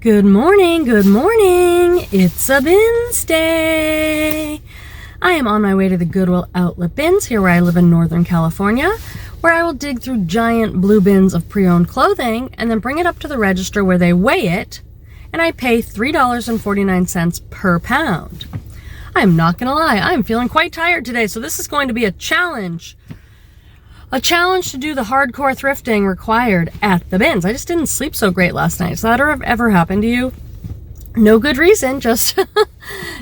Good morning, it's a bins day. I am on my way to the Goodwill outlet bins here where I live in Northern California, where I will dig through giant blue bins of pre-owned clothing and then bring it up to the register where they weigh it, and I pay $3.49 per pound. I'm not gonna lie, I'm feeling quite tired today, so this is going to be a challenge. A challenge to do the hardcore thrifting required at the bins. I just didn't sleep so great last night. Has that ever happened to you? No good reason, just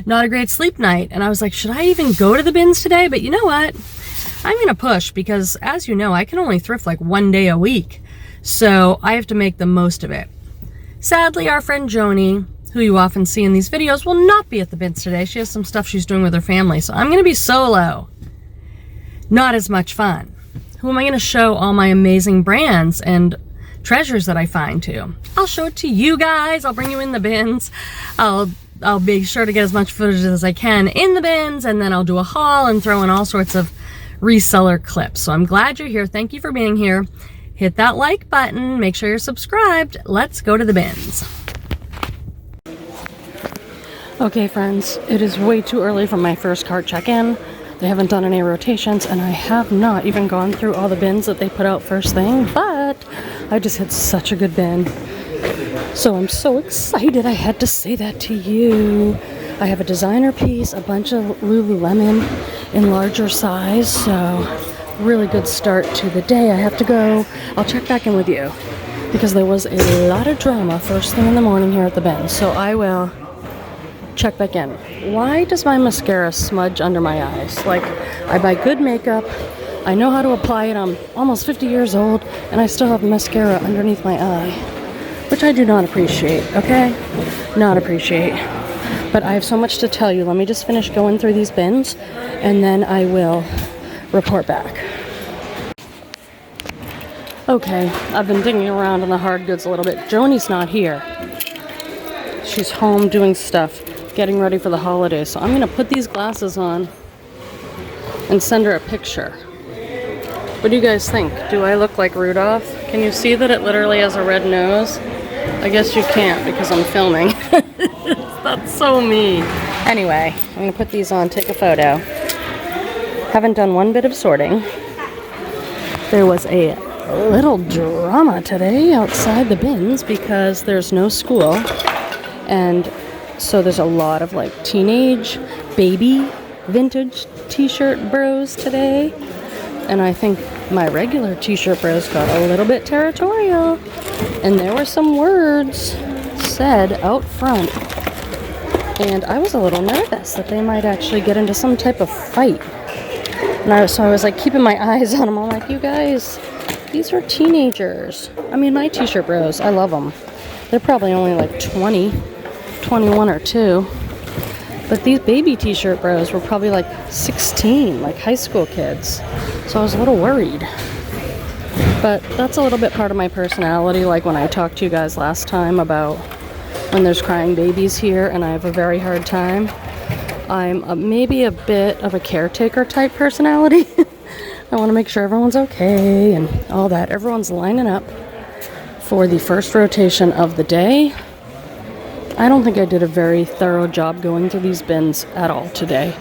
not a great sleep night. And I was like, should I even go to the bins today? But you know what? I'm gonna push because, as you know, I can only thrift like one day a week. So I have to make the most of it. Sadly, our friend Joni, who you often see in these videos, will not be at the bins today. She has some stuff she's doing with her family. So I'm gonna be solo. Not as much fun. Who am I going to show all my amazing brands and treasures that I find to? I'll show it to you guys. I'll bring you in the bins. I'll be sure to get as much footage as I can in the bins, and then I'll do a haul and throw in all sorts of reseller clips. So I'm glad you're here. Thank you for being here. Hit that like button. Make sure you're subscribed. Let's go to the bins. Okay, friends, it is way too early for my first cart check-in. They haven't done any rotations, and I have not even gone through all the bins that they put out first thing, but I just hit such a good bin. So I'm so excited I had to say that to you. I have a designer piece, a bunch of Lululemon in larger size, so really good start to the day. I have to go. I'll check back in with you because there was a lot of drama first thing in the morning here at the bin, so I will check back in. Why does my mascara smudge under my eyes? Like, I buy good makeup, I know how to apply it, I'm almost 50 years old, and I still have mascara underneath my eye, which I do not appreciate, okay? Not appreciate. But I have so much to tell you. Let me just finish going through these bins, and then I will report back. Okay, I've been digging around in the hard goods a little bit. Joni's not here. She's home doing stuff, getting ready for the holidays. So I'm gonna put these glasses on and send her a picture. What do you guys think? Do I look like Rudolph? Can you see that it literally has a red nose? I guess you can't because I'm filming. That's so me. Anyway, I'm gonna put these on, take a photo. Haven't done one bit of sorting. There was a little drama today outside the bins because there's no school, and so there's a lot of like teenage, baby, vintage t-shirt bros today. And I think my regular t-shirt bros got a little bit territorial. And there were some words said out front. And I was a little nervous that they might actually get into some type of fight. And so I was like keeping my eyes on them. I'm like, you guys, these are teenagers. I mean, my t-shirt bros, I love them. They're probably only like 20. 21 or 2, but these baby t-shirt bros were probably like 16, like high school kids, so I was a little worried. But that's a little bit part of my personality, like when I talked to you guys last time about when there's crying babies here and I have a very hard time. I'm maybe a bit of a caretaker type personality. I want to make sure everyone's okay and all that. Everyone's lining up for the first rotation of the day. I don't think I did a very thorough job going through these bins at all today.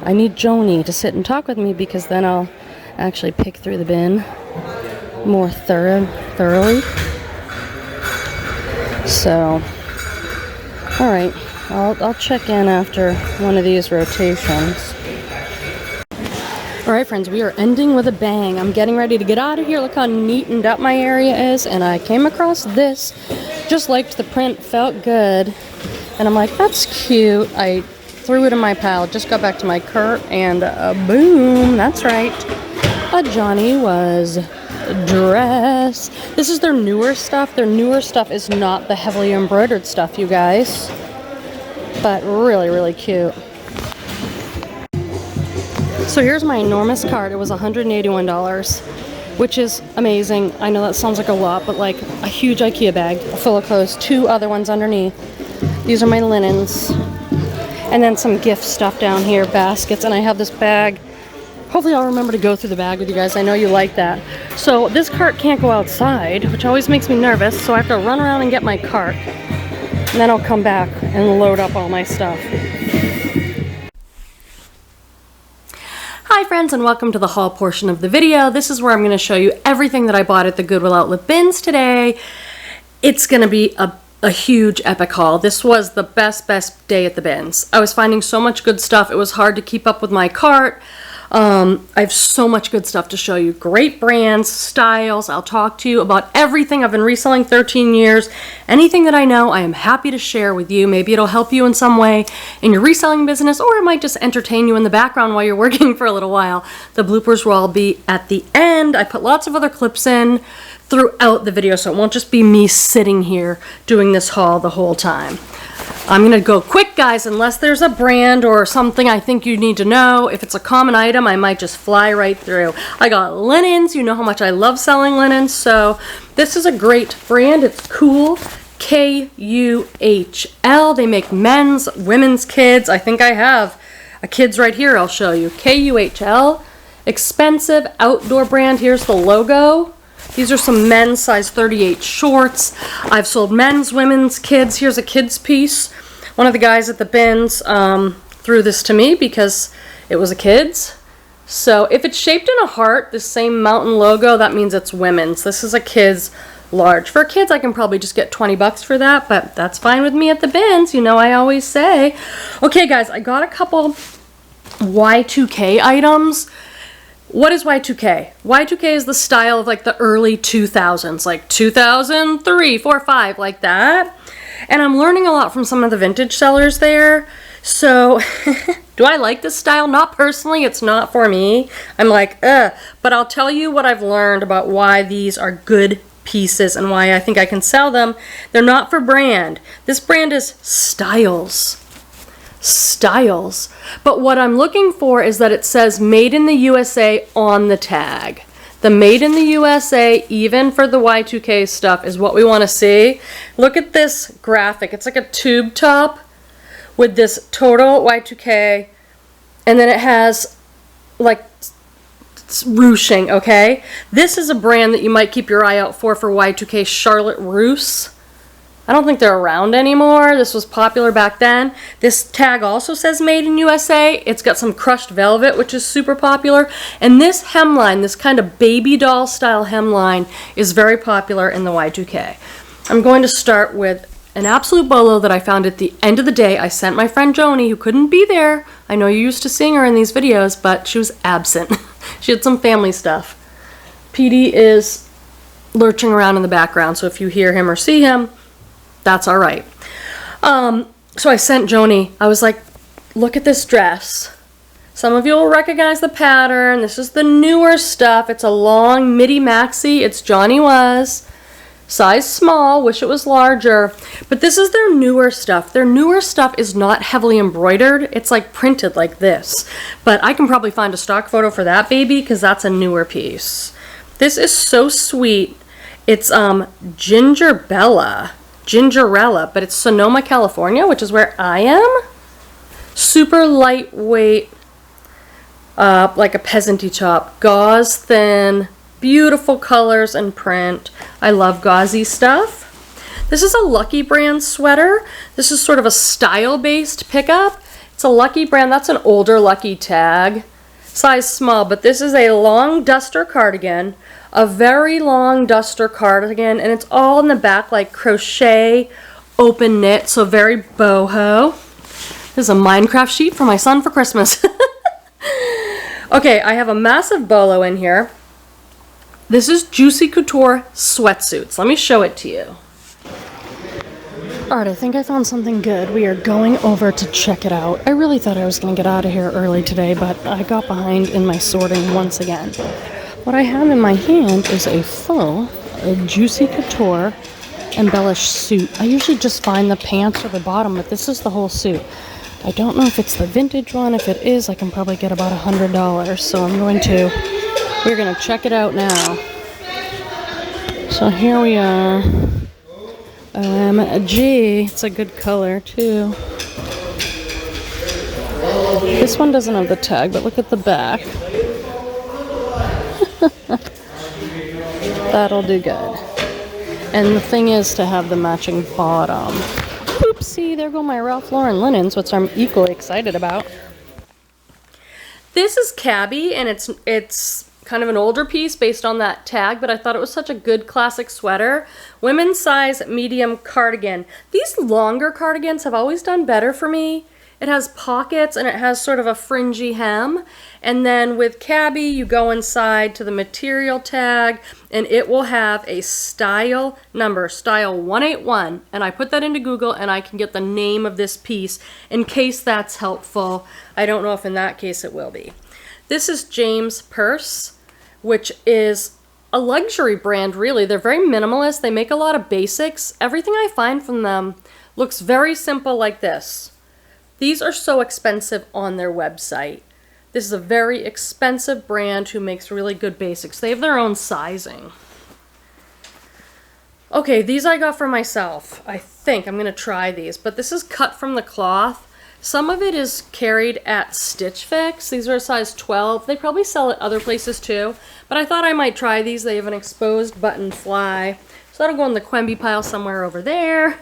I need Joni to sit and talk with me because then I'll actually pick through the bin more thoroughly. So, all right, I'll check in after one of these rotations. All right, friends, we are ending with a bang. I'm getting ready to get out of here. Look how neatened up my area is, and I came across this. Just liked the print, felt good, and I'm like, that's cute. I threw it in my pile, just got back to my cart, and boom, that's right, a Johnny Was dress. This is their newer stuff. Their newer stuff is not the heavily embroidered stuff, you guys, but really, really cute. So here's my enormous cart. It was $181. Which is amazing. I know that sounds like a lot, but like a huge IKEA bag full of clothes, 2 other ones underneath. These are my linens. And then some gift stuff down here, baskets, and I have this bag. Hopefully I'll remember to go through the bag with you guys. I know you like that. So this cart can't go outside, which always makes me nervous, so I have to run around and get my cart. And then I'll come back and load up all my stuff. Hi friends, and welcome to the haul portion of the video. This is where I'm going to show you everything that I bought at the Goodwill outlet bins today. It's going to be a huge epic haul. This was the best day at the bins. I was finding so much good stuff. It was hard to keep up with my cart. I have so much good stuff to show you. Great brands, styles. I'll talk to you about everything. I've been reselling 13 years. Anything that I know, I am happy to share with you. Maybe it'll help you in some way in your reselling business, or it might just entertain you in the background while you're working for a little while. The bloopers will all be at the end. I put lots of other clips in throughout the video, so it won't just be me sitting here doing this haul the whole time. I'm gonna go quick, guys, unless there's a brand or something I think you need to know. If it's a common item, I might just fly right through. I got linens. You know how much I love selling linens, so this is a great brand. It's cool. K-U-H-L. They make men's, women's, kids. I think I have a kids right here. I'll show you. K-U-H-L. Expensive outdoor brand. Here's the logo. These are some men's size 38 shorts. I've sold men's, women's, kids. Here's a kids piece. One of the guys at the bins threw this to me because it was a kid's. So if it's shaped in a heart, the same mountain logo, that means it's women's. This is a kid's large. For kids, I can probably just get 20 bucks for that, but that's fine with me at the bins. You know I always say. Okay, guys, I got a couple Y2K items. What is Y2K? Y2K is the style of like the early 2000s, like 2003, 4, 5, like that. And I'm learning a lot from some of the vintage sellers there. So, do I like this style? Not personally, it's not for me. I'm like, ugh. But I'll tell you what I've learned about why these are good pieces and why I think I can sell them. They're not for brand. This brand is styles. Styles. But what I'm looking for is that it says made in the USA on the tag. The made in the USA, even for the Y2K stuff, is what we want to see. Look at this graphic. It's like a tube top with this total Y2K, and then it has like ruching, okay? This is a brand that you might keep your eye out for Y2K, Charlotte Russe. I don't think they're around anymore. This was popular back then. This tag also says made in USA. It's got some crushed velvet, which is super popular. And this hemline, this kind of baby doll style hemline, is very popular in the Y2K. I'm going to start with an absolute bolo that I found at the end of the day. I sent my friend Joni, who couldn't be there. I know you're used to seeing her in these videos, but she was absent. She had some family stuff. PD is lurching around in the background, so if you hear him or see him, that's all right. So I sent Joni. I was like, look at this dress. Some of you will recognize the pattern. This is the newer stuff. It's a long midi maxi. It's Johnny Was. Size small. Wish it was larger. But this is their newer stuff. Their newer stuff is not heavily embroidered. It's like printed like this. But I can probably find a stock photo for that baby because that's a newer piece. This is so sweet. It's Gingerella, but it's Sonoma, California, which is where I am. Super lightweight, like a peasanty top. Gauze thin, beautiful colors and print. I love gauzy stuff. This is a Lucky brand sweater. This is sort of a style-based pickup. It's a Lucky brand. That's an older Lucky tag. Size small, but this is a long duster cardigan. A very long duster cardigan, and it's all in the back like crochet open knit, so very boho. This is a Minecraft sheet for my son for Christmas. Okay, I have a massive bolo in here. This is Juicy Couture sweatsuits. Let me show it to you. Alright, I think I found something good. We are going over to check it out. I really thought I was going to get out of here early today, but I got behind in my sorting once again. What I have in my hand is a full Juicy Couture embellished suit. I usually just find the pants or the bottom, but this is the whole suit. I don't know if it's the vintage one. If it is, I can probably get about $100. So we're going to check it out now. So here we are. OMG, it's a good color too. This one doesn't have the tag, but look at the back. That'll do good. And the thing is to have the matching bottom. see, there go my Ralph Lauren linens, which I'm equally excited about. This is Cabi, and it's kind of an older piece based on that tag, but I thought it was such a good classic sweater. Women's size medium cardigan. These longer cardigans have always done better for me. It has pockets and it has sort of a fringy hem. And then with Cabi, you go inside to the material tag and it will have a style number, style 181. And I put that into Google and I can get the name of this piece in case that's helpful. I don't know if in that case it will be. This is James Purse, which is a luxury brand, really. They're very minimalist. They make a lot of basics. Everything I find from them looks very simple like this. These are so expensive on their website. This is a very expensive brand who makes really good basics. They have their own sizing. Okay, these I got for myself. I think I'm going to try these, but this is cut from the cloth. Some of it is carried at Stitch Fix. These are a size 12. They probably sell at other places too, but I thought I might try these. They have an exposed button fly. So that'll go in the Quenby pile somewhere over there.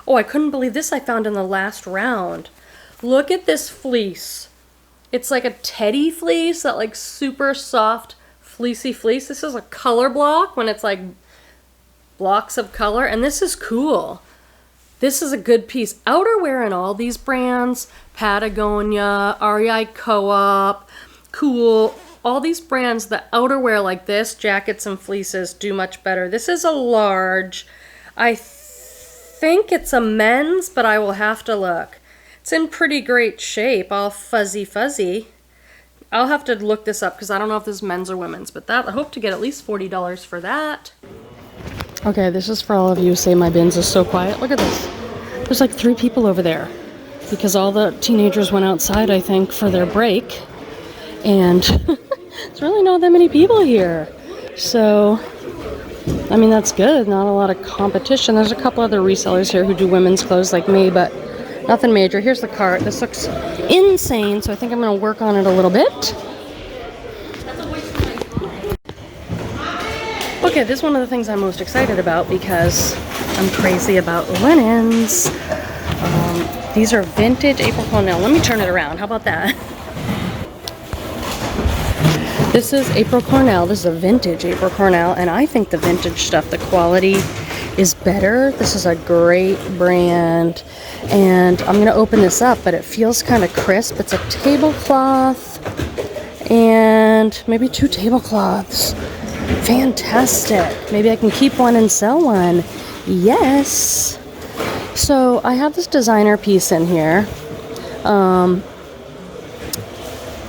Oh, I couldn't believe this I found in the last round. Look at this fleece. It's like a teddy fleece, that like super soft fleecy fleece. This is a color block when it's like blocks of color, and this is cool. This is a good piece. Outerwear in all these brands, Patagonia, Ariat Co-op, Cool, all these brands, the outerwear like this, jackets and fleeces, do much better. This is a large. I think it's a men's, but I will have to look. It's in pretty great shape, all fuzzy. I'll have to look this up because I don't know if this is men's or women's, but that I hope to get at least $40 for that. Okay, this is for all of you who say my bins is so quiet. Look at this. There's like 3 people over there because all the teenagers went outside, I think, for their break. And there's really not that many people here. So, I mean, that's good. Not a lot of competition. There's a couple other resellers here who do women's clothes like me, but nothing major. Here's the cart. This looks insane, so I think I'm going to work on it a little bit. Okay, this is one of the things I'm most excited about because I'm crazy about linens. These are vintage April Cornell. Let me turn it around. How about that? This is April Cornell. This is a vintage April Cornell, and I think the vintage stuff, the quality is better. This is a great brand, and I'm going to open this up, but it feels kind of crisp. It's a tablecloth and maybe 2 tablecloths. Fantastic. Maybe I can keep one and sell one. Yes. So I have this designer piece in here.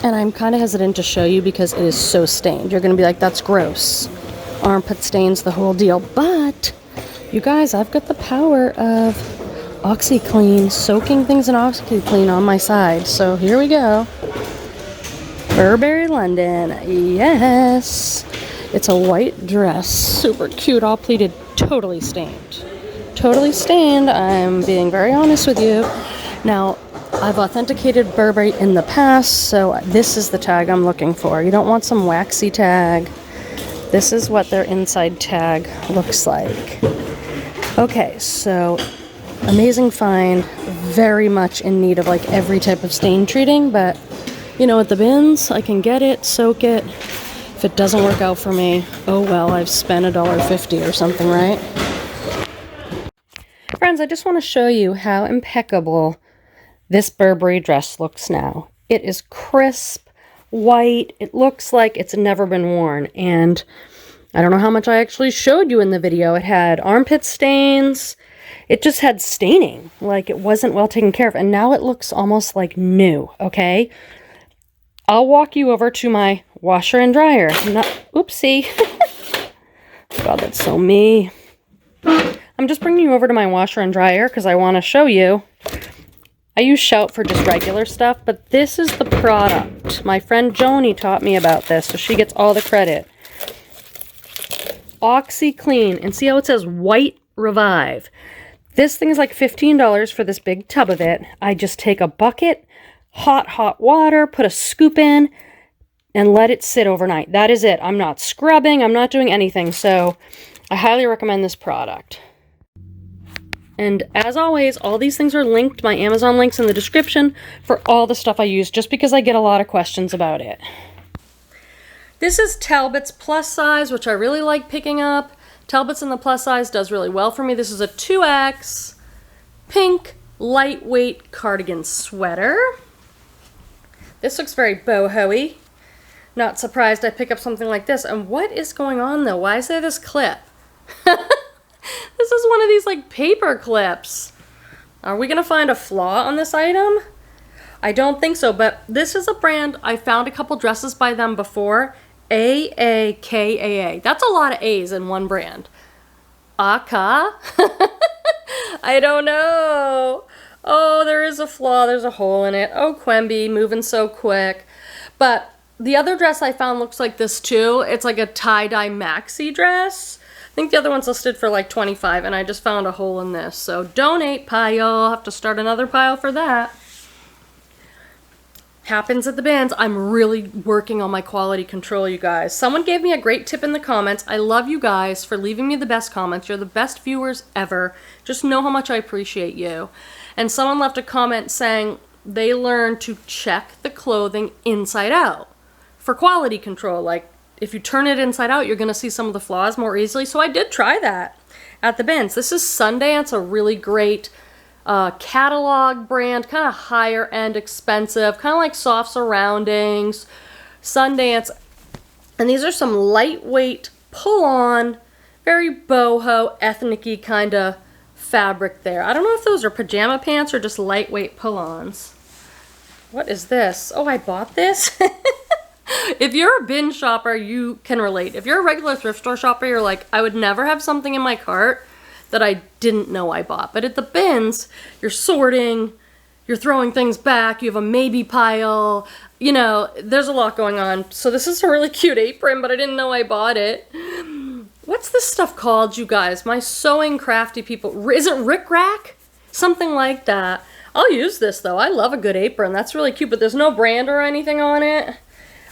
And I'm kind of hesitant to show you because it is so stained. You're going to be like, that's gross. Armpit stains, the whole deal. But, you guys, I've got the power of OxiClean, soaking things in OxiClean on my side. So here we go. Burberry London. Yes. It's a white dress. Super cute, all pleated, totally stained. Totally stained. I'm being very honest with you. Now, I've authenticated Burberry in the past, so this is the tag I'm looking for. You don't want some waxy tag. This is what their inside tag looks like. Okay, so amazing find. Very much in need of like every type of stain treating, but you know, at the bins, I can get it, soak it. If it doesn't work out for me, oh well, I've spent $1.50 or something, right? Friends, I just want to show you how impeccable this Burberry dress looks now. It is crisp, white. It looks like it's never been worn. And I don't know how much I actually showed you in the video. It had armpit stains. It just had staining. Like it wasn't well taken care of. And now it looks almost like new, okay? I'll walk you over to my washer and dryer. Oopsie. God, that's so me. I'm just bringing you over to my washer and dryer because I want to show you. I use Shout for just regular stuff, but this is the product. My friend Joni taught me about this, so she gets all the credit. OxiClean, and see how it says White Revive. This thing is like $15 for this big tub of it. I just take a bucket, hot water, put a scoop in, and let it sit overnight. That is it. I'm not scrubbing. I'm not doing anything, so I highly recommend this product. And as always, all these things are linked, my Amazon links in the description for all the stuff I use, just because I get a lot of questions about it. This is Talbot's plus size, which I really like picking up. Talbot's in the plus size does really well for me. This is a 2X pink lightweight cardigan sweater. This looks very boho-y. Not surprised I pick up something like this. And what is going on though? Why is there this clip? This is one of these like paper clips. Are we gonna find a flaw on this item? I don't think so, but this is a brand, I found a couple dresses by them before. AAKAA. That's a lot of A's in one brand. Aka? I don't know. Oh, there is a flaw. There's a hole in it. Oh, Quenby, moving so quick. But the other dress I found looks like this too. It's like a tie-dye maxi dress. I think the other one's listed for like $25, and I just found a hole in this. So donate pile. I'll have to start another pile for that. Happens at the bins. I'm really working on my quality control, you guys. Someone gave me a great tip in the comments. I love you guys for leaving me the best comments. You're the best viewers ever. Just know how much I appreciate you. And someone left a comment saying they learned to check the clothing inside out for quality control. Like, if you turn it inside out, you're going to see some of the flaws more easily. So I did try that at the bins. This is Sundance, a really great catalog brand, kind of higher end, expensive, kind of like soft surroundings. Sundance. And these are some lightweight pull-on, very boho, ethnic-y kind of fabric there. I don't know if those are pajama pants or just lightweight pull-ons. What is this? Oh, I bought this? If you're a bin shopper, you can relate. If you're a regular thrift store shopper, you're like, I would never have something in my cart that I didn't know I bought. But at the bins, you're sorting, you're throwing things back, you have a maybe pile, you know, there's a lot going on. So this is a really cute apron, but I didn't know I bought it. What's this stuff called, you guys? My sewing crafty people, is it Rick Rack? Something like that. I'll use this though. I love a good apron. That's really cute, but there's no brand or anything on it.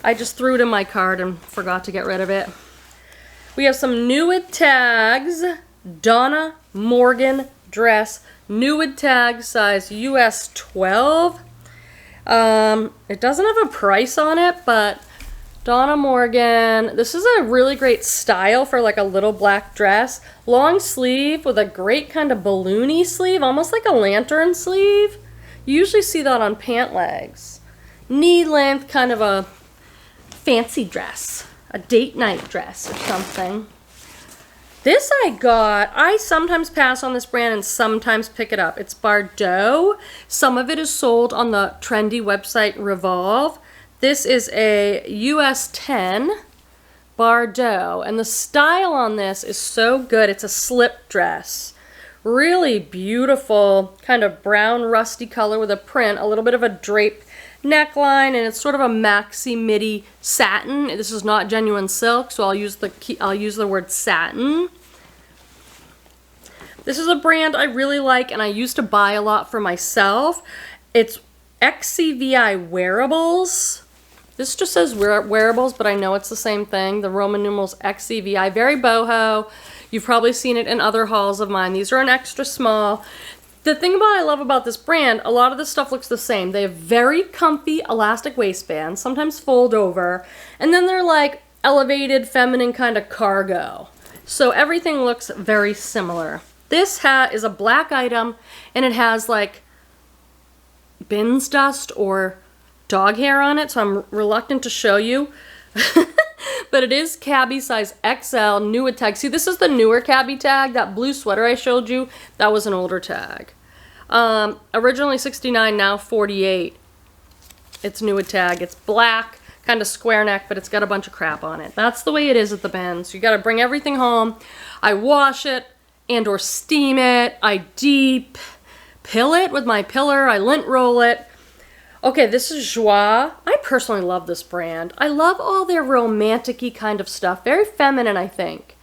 I just threw it in my cart and forgot to get rid of it. We have some Newid tags. Donna Morgan dress. Newid tag, size US 12. It doesn't have a price on it, but Donna Morgan. This is a really great style for like a little black dress. Long sleeve with a great kind of balloony sleeve, almost like a lantern sleeve. You usually see that on pant legs. Knee length, kind of a fancy dress, a date night dress or something. This I got, I sometimes pass on this brand and sometimes pick it up. It's Bardot. Some of it is sold on the trendy website Revolve. This is a US 10 Bardot, and the style on this is so good. It's a slip dress. Really beautiful, kind of brown rusty color with a print, a little bit of a drape neckline, and it's sort of a maxi midi satin. This is not genuine silk, so I'll use the word satin. This is a brand I really like, and I used to buy a lot for myself. It's XCVI Wearables. This just says wearables, but I know it's the same thing. The Roman numerals XCVI, very boho. You've probably seen it in other hauls of mine. These are an extra small. The thing I love about this brand, a lot of the stuff looks the same. They have very comfy elastic waistbands, sometimes fold over, and then they're like elevated, feminine kind of cargo. So everything looks very similar. This hat is a black item, and it has like bins dust or dog hair on it, so I'm reluctant to show you. But it is Cabi size XL, Newid tag. See, this is the newer Cabi tag. That blue sweater I showed you, that was an older tag. Originally 69, now 48. It's Newid tag. It's black, kind of square neck, but it's got a bunch of crap on it. That's the way it is at the bins. You got to bring everything home. I wash it and or steam it. I deep pill it with my piller. I lint roll it. Okay, this is Joie. I personally love this brand. I love all their romantic-y kind of stuff. Very feminine, I think.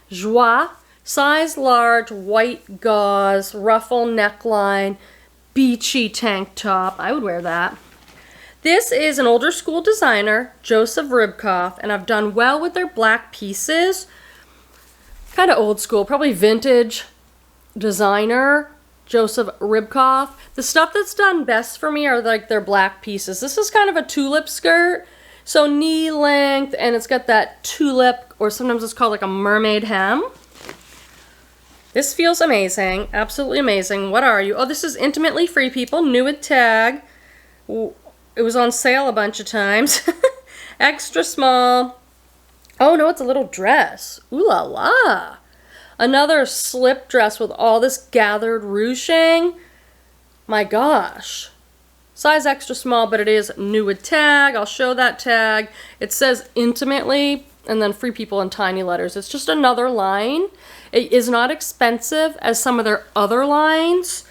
Joie, size large, white gauze, ruffle neckline, beachy tank top. I would wear that. This is an older school designer, Joseph Ribkoff, and I've done well with their black pieces. Kind of old school, probably vintage designer. Joseph Ribkoff. The stuff that's done best for me are like their black pieces. This is kind of a tulip skirt, so knee length, and it's got that tulip, or sometimes it's called like a mermaid hem. This feels amazing, absolutely amazing. What are you? Oh, this is Intimately Free People, new with tag. It was on sale a bunch of times. Extra small. Oh no, it's a little dress. Ooh la la. Another slip dress with all this gathered ruching. My gosh. Size extra small, but it is new with tag. I'll show that tag. It says Intimately and then Free People in tiny letters. It's just another line. It is not expensive as some of their other lines.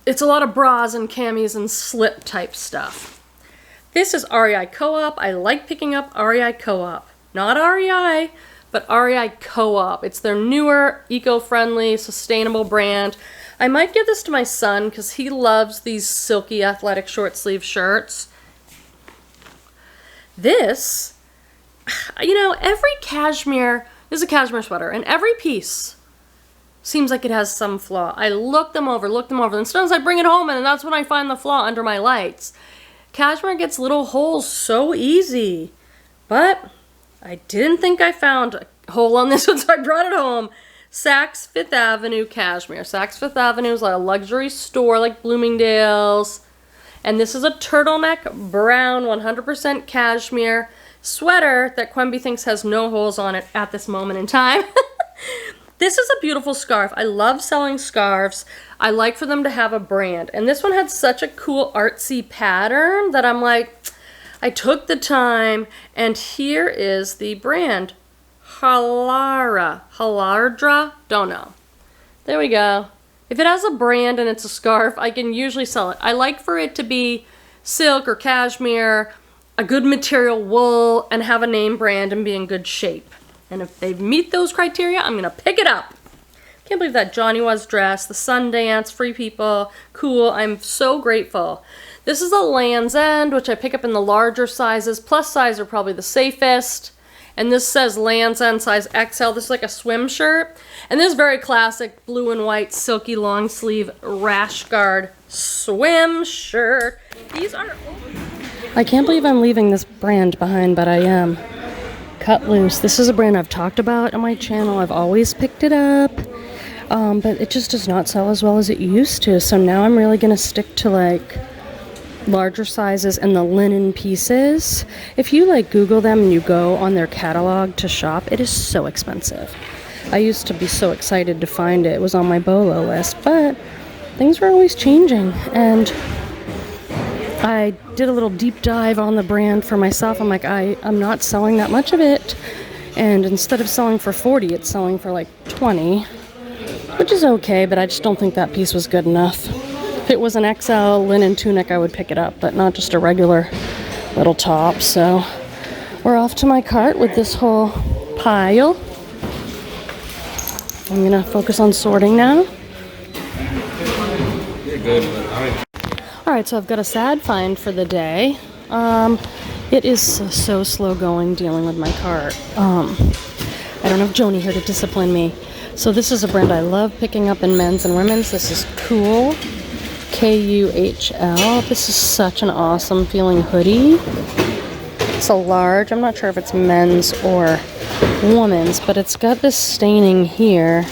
It's a lot of bras and camis and slip type stuff. This is REI Co-op. I like picking up REI Co-op. Not REI, but REI Co-op. It's their newer, eco-friendly, sustainable brand. I might give this to my son because he loves these silky athletic short sleeve shirts. This, you know, every cashmere, this is a cashmere sweater, and every piece seems like it has some flaw. I look them over, and sometimes I bring it home and that's when I find the flaw under my lights. Cashmere gets little holes so easy, but I didn't think I found a hole on this one, so I brought it home. Saks Fifth Avenue cashmere. Saks Fifth Avenue is like a luxury store like Bloomingdale's. And this is a turtleneck brown 100% cashmere sweater that Quenby thinks has no holes on it at this moment in time. This is a beautiful scarf. I love selling scarves. I like for them to have a brand. And this one had such a cool artsy pattern that I'm like, I took the time, and here is the brand. Halardra? Don't know. There we go. If it has a brand and it's a scarf, I can usually sell it. I like for it to be silk or cashmere, a good material wool, and have a name brand and be in good shape. And if they meet those criteria, I'm going to pick it up. Can't believe that Johnny Was dress, the Sundance, Free People, cool. I'm so grateful. This is a Land's End, which I pick up in the larger sizes. Plus size are probably the safest. And this says Land's End size XL. This is like a swim shirt. And this is very classic blue and white silky long sleeve rash guard swim shirt. These are... I can't believe I'm leaving this brand behind, but I am. Cut Loose. This is a brand I've talked about on my channel. I've always picked it up. But it just does not sell as well as it used to. So now I'm really going to stick to like larger sizes and the linen pieces. If you like Google them and you go on their catalog to shop, it is so expensive. I used to be so excited to find it. It was on my Bolo list, but things were always changing. And I did a little deep dive on the brand for myself. I'm like, I'm not selling that much of it. And instead of selling for 40, it's selling for like 20, which is okay, but I just don't think that piece was good enough. If it was an XL linen tunic, I would pick it up, but not just a regular little top. So we're off to my cart with this whole pile. I'm gonna focus on sorting now. You're good. All right, so I've got a sad find for the day. It is so slow going dealing with my cart. I don't have Joni here to discipline me. So this is a brand I love picking up in men's and women's. This is Cool. Kuhl. This is such an awesome feeling hoodie. It's a large. I'm not sure if it's men's or women's, but it's got this staining here.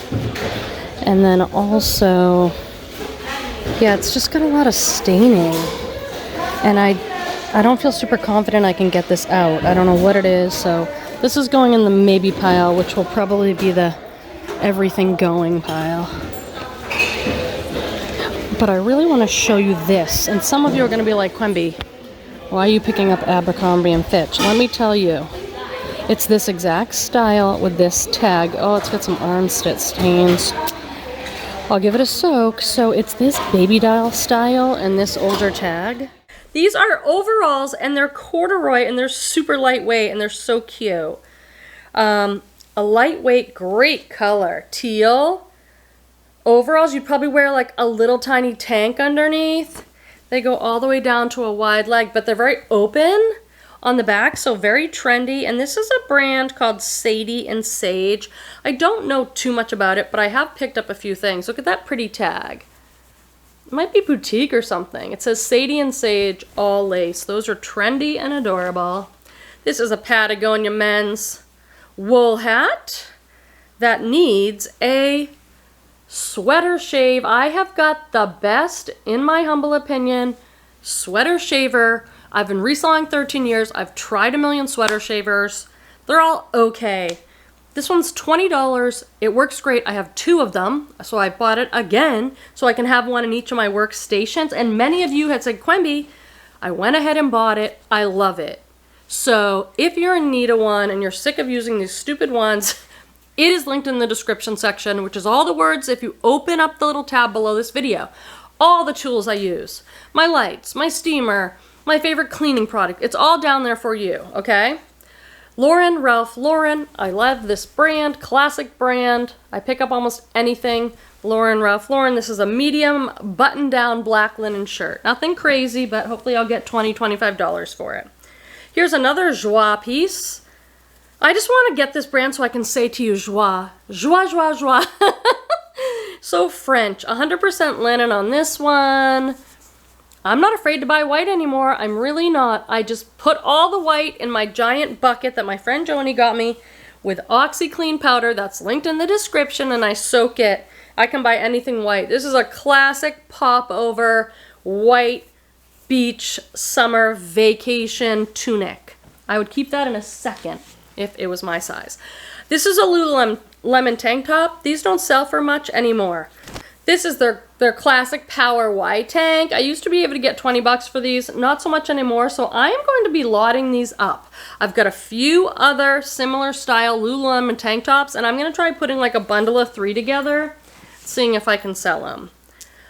And then also, yeah, it's just got a lot of staining. And I don't feel super confident I can get this out. I don't know what it is, so this is going in the maybe pile, which will probably be the everything going pile. But I really want to show you this. And some of you are going to be like, Quenby, why are you picking up Abercrombie and Fitch? Let me tell you. It's this exact style with this tag. Oh, it's got some arm stitch stains. I'll give it a soak. So it's this baby doll style and this older tag. These are overalls and they're corduroy and they're super lightweight and they're so cute. A lightweight, great color. Teal. Overalls, you'd probably wear like a little tiny tank underneath. They go all the way down to a wide leg, but they're very open on the back, so very trendy. And this is a brand called Sadie and Sage. I don't know too much about it, but I have picked up a few things. Look at that pretty tag. It might be boutique or something. It says Sadie and Sage all lace. Those are trendy and adorable. This is a Patagonia men's wool hat that needs a sweater shave. I have got the best, in my humble opinion, sweater shaver. I've been reselling 13 years. I've tried a million sweater shavers. They're all okay. This one's $20. It works great. I have 2 of them, so I bought it again so I can have one in each of my workstations. And many of you had said, Quenby, I went ahead and bought it. I love it. So if you're in need of one and you're sick of using these stupid ones, it is linked in the description section, which is all the words. If you open up the little tab below this video, all the tools I use, my lights, my steamer, my favorite cleaning product, it's all down there for you, okay? Ralph Lauren, I love this brand, classic brand. I pick up almost anything. Ralph Lauren, this is a medium button-down black linen shirt. Nothing crazy, but hopefully I'll get $20, $25 for it. Here's another Joie piece. I just want to get this brand so I can say to you, Joie, Joie, Joie, Joie. So French, 100% linen on this one. I'm not afraid to buy white anymore. I'm really not. I just put all the white in my giant bucket that my friend Joni got me with OxyClean powder. That's linked in the description, and I soak it. I can buy anything white. This is a classic pop-over white beach summer vacation tunic. I would keep that in a second if it was my size. This is a Lululemon tank top. These don't sell for much anymore. This is their classic Power Y tank. I used to be able to get 20 bucks for these, not so much anymore, so I am going to be lotting these up. I've got a few other similar style Lululemon tank tops, and I'm going to try putting like a bundle of 3 together, seeing if I can sell them.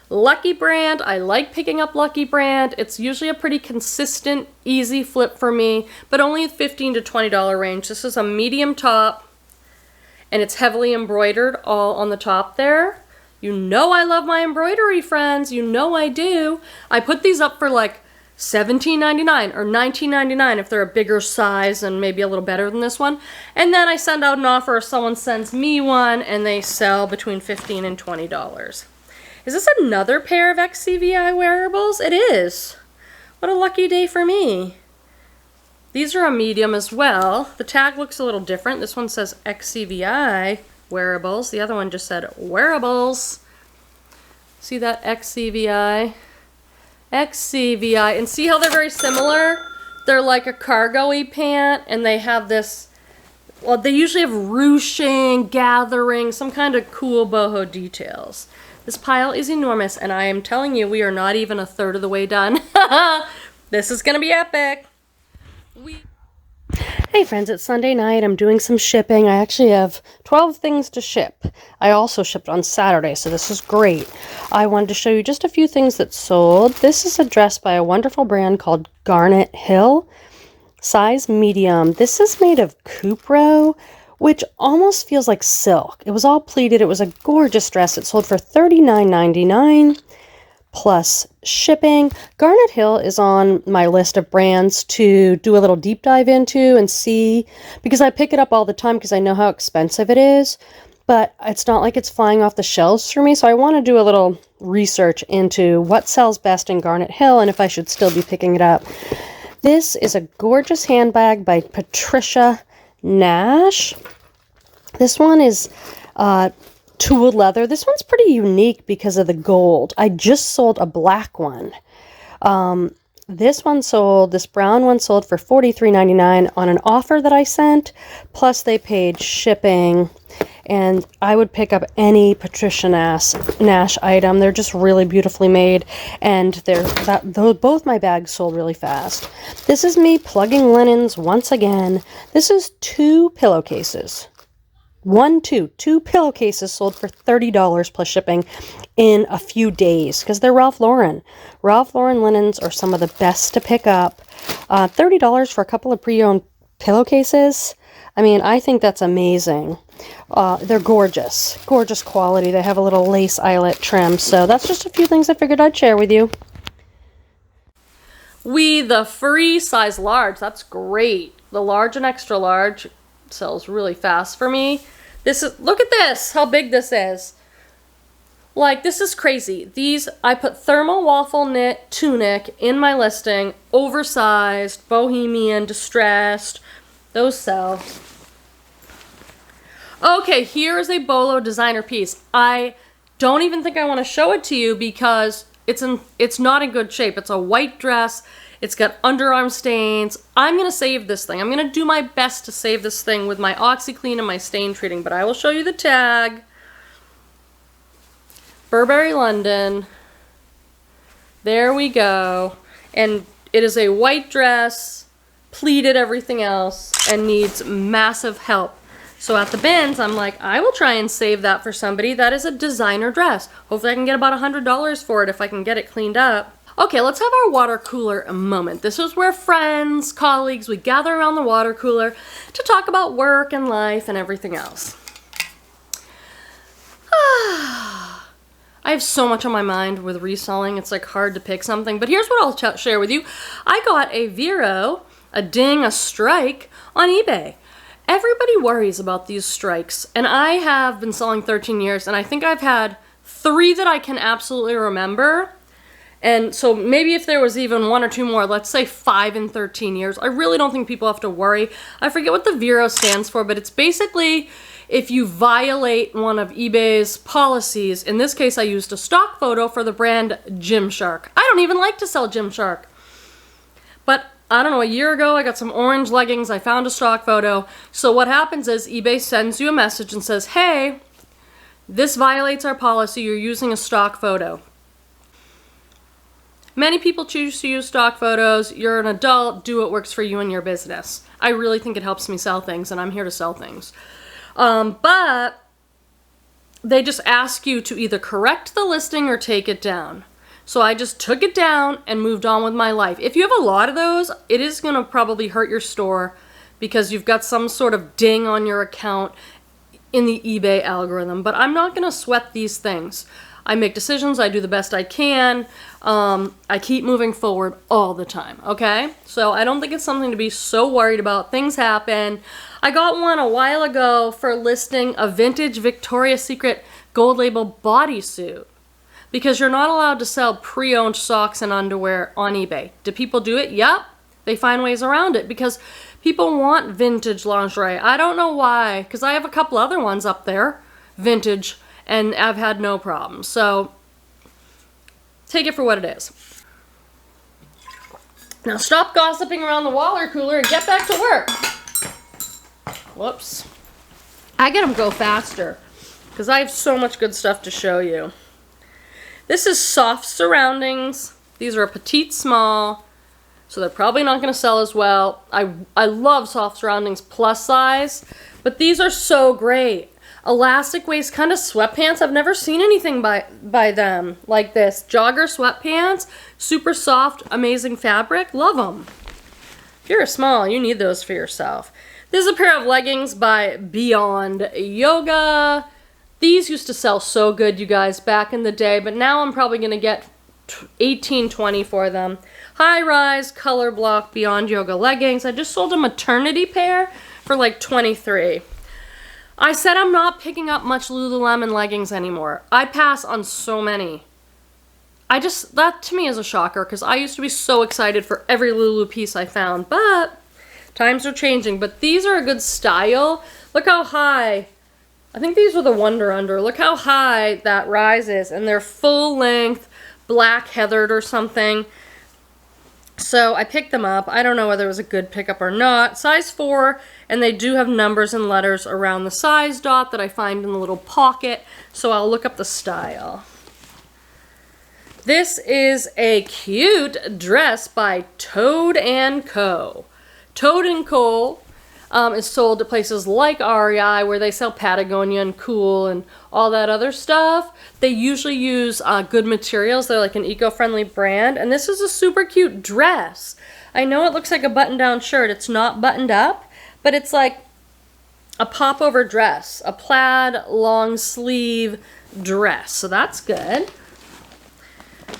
Lucky Brand, I like picking up Lucky Brand. It's usually a pretty consistent, easy flip for me, but only $15 to $20 range. This is a medium top, and it's heavily embroidered all on the top there. You know I love my embroidery, friends. You know I do. I put these up for like $17.99 or $19.99 if they're a bigger size and maybe a little better than this one. And then I send out an offer if someone sends me one, and they sell between $15 and $20. Is this another pair of XCVI wearables? It is. What a lucky day for me. These are a medium as well. The tag looks a little different. This one says XCVI wearables. The other one just said wearables. See that XCVI? XCVI. And see how they're very similar? They're like a cargo-y pant, and they have this, well, they usually have ruching, gathering, some kind of cool boho details. This pile is enormous, and I am telling you, we are not even a third of the way done. This is gonna be epic. Hey friends, it's Sunday night. I'm doing some shipping. I actually have 12 things to ship. I also shipped on Saturday, so this is great. I wanted to show you just a few things that sold. This is a dress by a wonderful brand called Garnet Hill, size medium. This is made of Cupro, which almost feels like silk. It was all pleated. It was a gorgeous dress. It sold for $39.99. plus shipping. Garnet Hill is on my list of brands to do a little deep dive into and see, because I pick it up all the time because I know how expensive it is, but it's not like it's flying off the shelves for me, so I want to do a little research into what sells best in Garnet Hill and if I should still be picking it up. This is a gorgeous handbag by Patricia Nash. This one is tooled leather. This one's pretty unique because of the gold. I just sold a black one. This brown one sold for $43.99 on an offer that I sent, plus they paid shipping, and I would pick up any Patricia Nash item. They're just really beautifully made, and both my bags sold really fast. This is me plugging linens once again. This is 2 pillowcases. Two pillowcases sold for $30 plus shipping in a few days because they're Ralph Lauren. Ralph Lauren linens are some of the best to pick up. $30 for a couple of pre-owned pillowcases. I mean, I think that's amazing. They're gorgeous. Gorgeous quality. They have a little lace eyelet trim. So that's just a few things I figured I'd share with you. The free size large. That's great. The large and extra large sells really fast for me. Look at this, how big this is. Like, this is crazy. These, I put thermal waffle knit tunic in my listing, oversized, bohemian, distressed. Those sell. Okay, here is a Bolo designer piece. I don't even think I want to show it to you because it's not in good shape. It's a white dress. It's got underarm stains. I'm going to save this thing. I'm going to do my best to save this thing with my OxyClean and my stain treating, but I will show you the tag. Burberry, London. There we go. And it is a white dress, pleated everything else, and needs massive help. So at the bins, I'm like, I will try and save that for somebody. That is a designer dress. Hopefully I can get about $100 for it if I can get it cleaned up. Okay, let's have our water cooler moment. This is where friends, colleagues, we gather around the water cooler to talk about work and life and everything else. I have so much on my mind with reselling. It's like hard to pick something, but here's what I'll share with you. I got a Vero, a ding, a strike on eBay. Everybody worries about these strikes, and I have been selling 13 years, and I think I've had 3 that I can absolutely remember. And so maybe if there was even 1 or 2 more, let's say 5 in 13 years, I really don't think people have to worry. I forget what the Vero stands for, but it's basically if you violate one of eBay's policies. In this case, I used a stock photo for the brand Gymshark. I don't even like to sell Gymshark. But I don't know, a year ago, I got some orange leggings. I found a stock photo. So what happens is eBay sends you a message and says, hey, this violates our policy. You're using a stock photo. Many people choose to use stock photos. You're an adult. Do what works for you and your business. I really think it helps me sell things, and I'm here to sell things. But they just ask you to either correct the listing or take it down. So I just took it down and moved on with my life. If you have a lot of those, it is going to probably hurt your store because you've got some sort of ding on your account in the eBay algorithm. But I'm not going to sweat these things. I make decisions. I do the best I can. I keep moving forward all the time, okay? So I don't think it's something to be so worried about. Things happen. I got one a while ago for listing a vintage Victoria's Secret gold label bodysuit because you're not allowed to sell pre-owned socks and underwear on eBay. Do people do it? Yep. They find ways around it because people want vintage lingerie. I don't know why, because I have a couple other ones up there, vintage, and I've had no problem. So take it for what it is. Now stop gossiping around the water cooler and get back to work. Whoops. I gotta go faster because I have so much good stuff to show you. This is soft surroundings. These are a petite small, so they're probably not going to sell as well. I love soft surroundings plus size, but these are so great. Elastic waist kind of sweatpants. I've never seen anything by them like this. Jogger sweatpants, super soft, amazing fabric. Love them. If you're a small, you need those for yourself. This is a pair of leggings by Beyond Yoga. These used to sell so good, you guys, back in the day, but now I'm probably going to get $18.20 for them. High-rise, color block, Beyond Yoga leggings. I just sold a maternity pair for like $23. I said I'm not picking up much Lululemon leggings anymore. I pass on so many. That to me is a shocker because I used to be so excited for every Lulu piece I found, but times are changing. But these are a good style. Look how high. I think these are the Wonder Under. Look how high that rise is, and they're full length, black heathered or something. So I picked them up. I don't know whether it was a good pickup or not. Size 4, and they do have numbers and letters around the size dot that I find in the little pocket, so I'll look up the style. This is a cute dress by Toad & Co. Toad & Co. Is sold at places like Ariat, where they sell Patagonia and Cool and all that other stuff. They usually use good materials. They're like an eco-friendly brand. And this is a super cute dress. I know it looks like a button-down shirt. It's not buttoned up, but it's like a pop-over dress. A plaid long-sleeve dress. So that's good.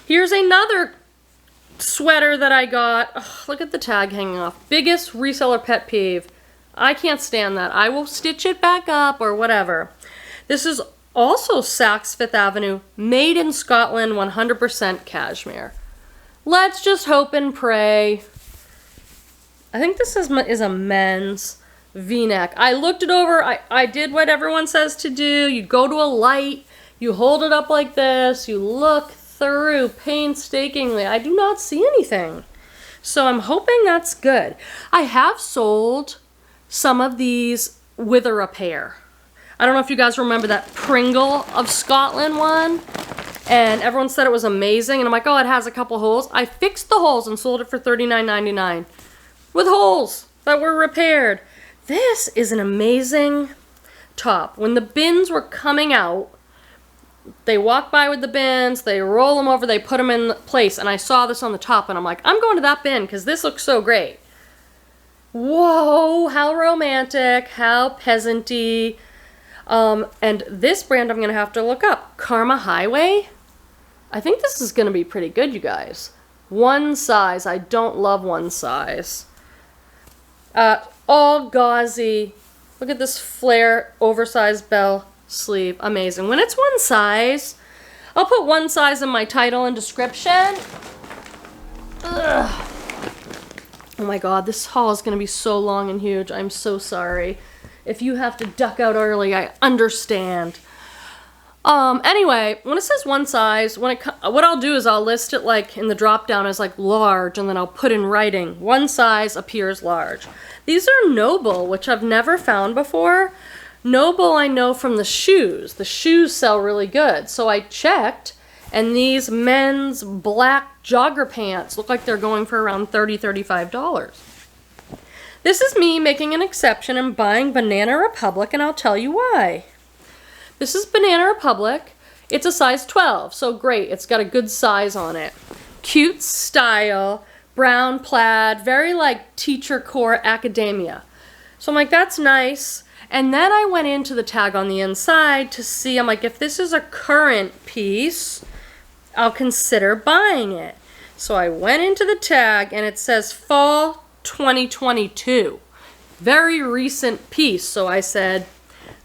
Here's another sweater that I got. Ugh, look at the tag hanging off. Biggest reseller pet peeve. I can't stand that. I will stitch it back up or whatever. This is Also Saks Fifth Avenue, made in Scotland, 100% cashmere. Let's just hope and pray. I think this is a men's V-neck. I looked it over. I did what everyone says to do. You go to a light, you hold it up like this, you look through painstakingly. I do not see anything. So I'm hoping that's good. I have sold some of these with a repair. I don't know if you guys remember that Pringle of Scotland one, and everyone said it was amazing, and I'm like, oh, it has a couple holes. I fixed the holes and sold it for $39.99 with holes that were repaired. This is an amazing top. When the bins were coming out, they walk by with the bins, they roll them over, they put them in place, and I saw this on the top, and I'm like, I'm going to that bin because this looks so great. Whoa, how romantic, how peasanty. And this brand I'm going to have to look up. Karma Highway. I think this is going to be pretty good, you guys. One size. I don't love one size. All gauzy. Look at this flare, oversized bell sleeve. Amazing. When it's one size, I'll put one size in my title and description. Ugh. Oh my god, this haul is going to be so long and huge. I'm so sorry. If you have to duck out early, I understand. Anyway, when it says one size, what I'll do is I'll list it like in the drop down as like large, and then I'll put in writing, one size appears large. These are Noble, which I've never found before. Noble I know from the shoes. The shoes sell really good. So I checked, and these men's black jogger pants look like they're going for around $30, $35. This is me making an exception and buying Banana Republic, and I'll tell you why. This is Banana Republic. It's a size 12, so great. It's got a good size on it. Cute style, brown plaid, very like teacher core academia. So I'm like, that's nice. And then I went into the tag on the inside to see, I'm like, if this is a current piece, I'll consider buying it. So I went into the tag, and it says fall 2022. Very recent piece. So I said,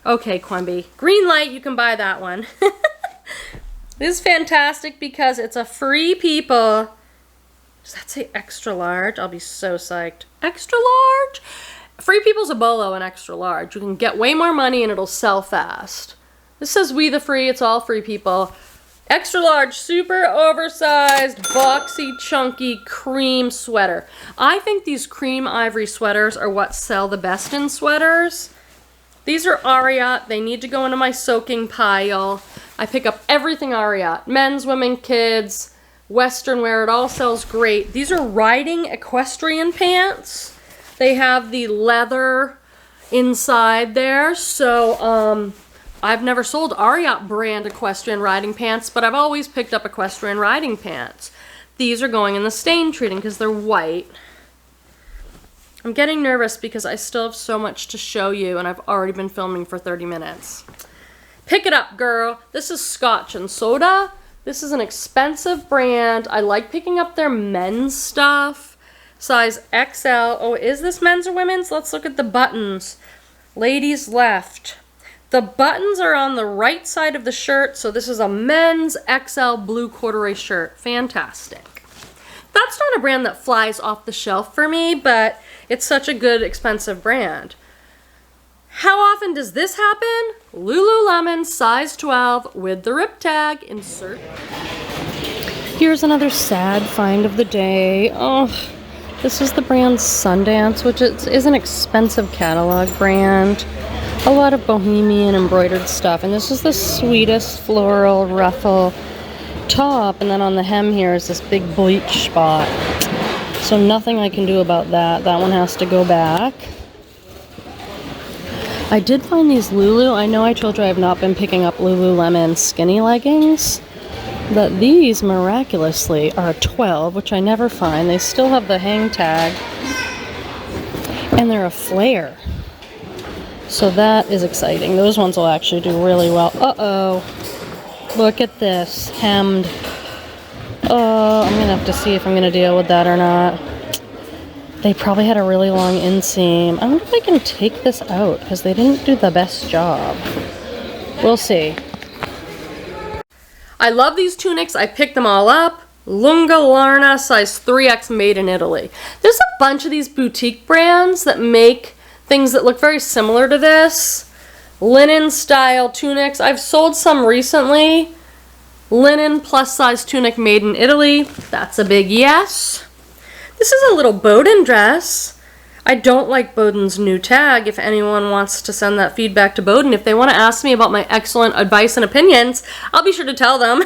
okay, Quenby, green light, you can buy that one. This is fantastic because it's a Free People. Does that say extra large? I'll be so psyched. Extra large? Free People's a Bolo and extra large. You can get way more money and it'll sell fast. This says We the Free. It's all Free People. Extra large, super oversized, boxy, chunky cream sweater. I think these cream ivory sweaters are what sell the best in sweaters. These are Ariat. They need to go into my soaking pile. I pick up everything Ariat. Men's, women, kids, Western wear. It all sells great. These are riding equestrian pants. They have the leather inside there. So, I've never sold Ariat brand equestrian riding pants, but I've always picked up equestrian riding pants. These are going in the stain treating because they're white. I'm getting nervous because I still have so much to show you, and I've already been filming for 30 minutes. Pick it up, girl. This is Scotch and Soda. This is an expensive brand. I like picking up their men's stuff. Size XL. Oh, is this men's or women's? Let's look at the buttons. Ladies left. The buttons are on the right side of the shirt, so this is a men's XL blue corduroy shirt. Fantastic. That's not a brand that flies off the shelf for me, but it's such a good, expensive brand. How often does this happen? Lululemon size 12 with the rip tag. Insert. Here's another sad find of the day. Oh, this is the brand Sundance, which is an expensive catalog brand. A lot of bohemian embroidered stuff, and this is the sweetest floral ruffle top, and then on the hem here is this big bleach spot. So nothing I can do about that. That one has to go back. I did find these Lulu. I know I told you I have not been picking up Lululemon skinny leggings, but these miraculously are a 12, which I never find. They still have the hang tag, and they're a flare. So that is exciting. Those ones will actually do really well. Uh-oh. Look at this. Hemmed. Oh, I'm going to have to see if I'm going to deal with that or not. They probably had a really long inseam. I wonder if I can take this out, because they didn't do the best job. We'll see. I love these tunics. I picked them all up. Lunga Larna, size 3X, made in Italy. There's a bunch of these boutique brands that make things that look very similar to this. Linen style tunics. I've sold some recently. Linen plus size tunic made in Italy. That's a big yes. This is a little Boden dress. I don't like Boden's new tag. If anyone wants to send that feedback to Boden, if they want to ask me about my excellent advice and opinions, I'll be sure to tell them.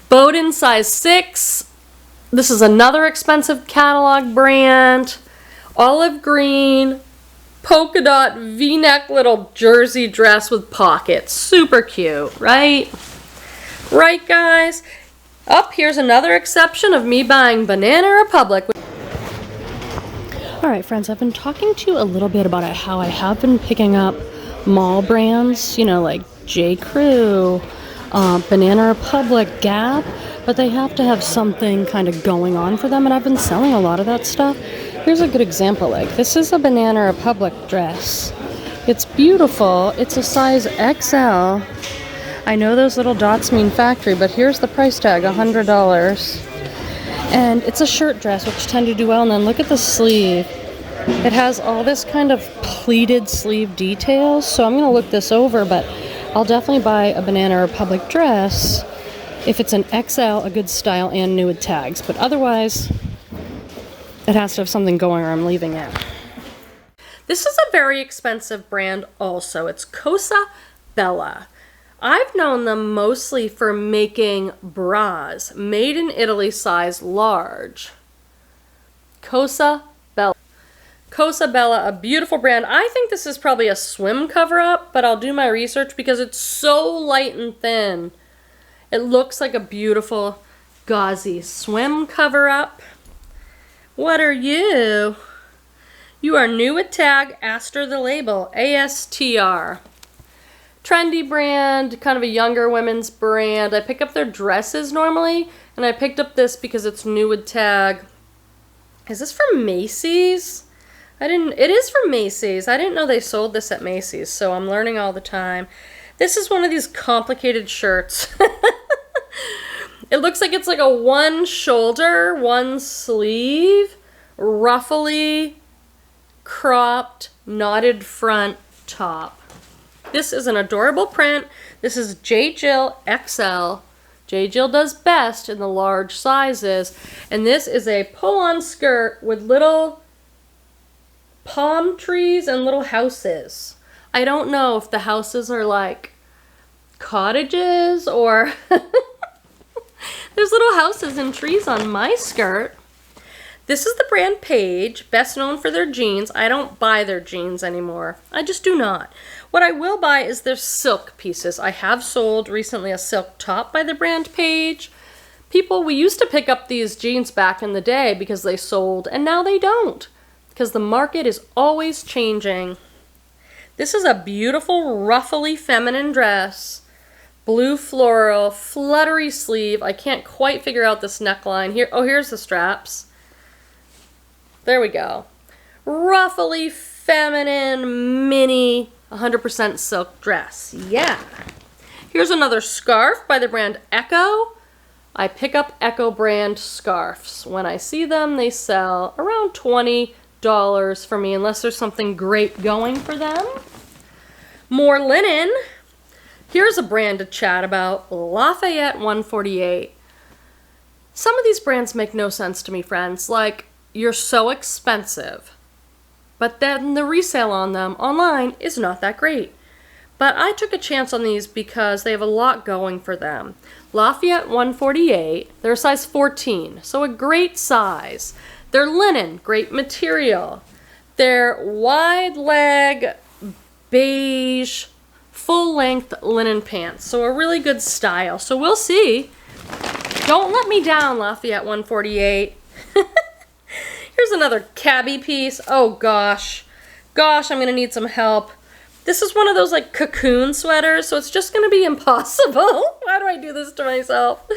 Boden size 6. This is another expensive catalog brand. Olive green, polka dot V-neck little jersey dress with pockets. Super cute, right? Right, guys? Here's another exception of me buying Banana Republic. Alright friends, I've been talking to you a little bit about how I have been picking up mall brands, you know, like J. Crew, Banana Republic, Gap, but they have to have something kind of going on for them, and I've been selling a lot of that stuff. Here's a good example, like this is a Banana Republic dress. It's beautiful. It's a size XL. I know those little dots mean factory, but here's the price tag, $100. And it's a shirt dress, which tend to do well. And then look at the sleeve. It has all this kind of pleated sleeve details. So I'm going to look this over, but I'll definitely buy a Banana Republic dress if it's an XL, a good style, and new with tags. But otherwise, it has to have something going or I'm leaving it. This is a very expensive brand also. It's Cosa Bella. I've known them mostly for making bras, made in Italy, size large. Cosa Bella. Cosa Bella, a beautiful brand. I think this is probably a swim cover-up, but I'll do my research because it's so light and thin. It looks like a beautiful gauzy swim cover-up. What are you? You are new at tag, Astor the label, ASTR. Trendy brand, kind of a younger women's brand. I pick up their dresses normally, and I picked up this because it's new with tag. Is this from Macy's? It is from Macy's. I didn't know they sold this at Macy's, so I'm learning all the time. This is one of these complicated shirts. It looks like it's like a one shoulder, one sleeve, ruffly, cropped, knotted front top. This is an adorable print. This is J. Jill XL. J. Jill does best in the large sizes. And this is a pull-on skirt with little palm trees and little houses. I don't know if the houses are like cottages or there's little houses and trees on my skirt. This is the brand Paige, best known for their jeans. I don't buy their jeans anymore. I just do not. What I will buy is their silk pieces. I have sold recently a silk top by the brand Paige. We used to pick up these jeans back in the day because they sold, and now they don't, because the market is always changing. This is a beautiful, ruffly feminine dress. Blue floral, fluttery sleeve. I can't quite figure out this neckline. Here's the straps. There we go. Ruffly, feminine, mini, 100% silk dress. Yeah. Here's another scarf by the brand Echo. I pick up Echo brand scarves. When I see them, they sell around $20 for me, unless there's something great going for them. More linen. Here's a brand to chat about, Lafayette 148. Some of these brands make no sense to me, friends. Like, you're so expensive, but then the resale on them online is not that great. But I took a chance on these because they have a lot going for them. Lafayette 148, they're a size 14, so a great size. They're linen, great material. They're wide leg, beige, full-length linen pants, so a really good style. So we'll see. Don't let me down, Lafayette 148. Here's another Cabi piece. Oh gosh. Gosh, I'm gonna need some help. This is one of those like cocoon sweaters, so it's just gonna be impossible. Why do I do this to myself?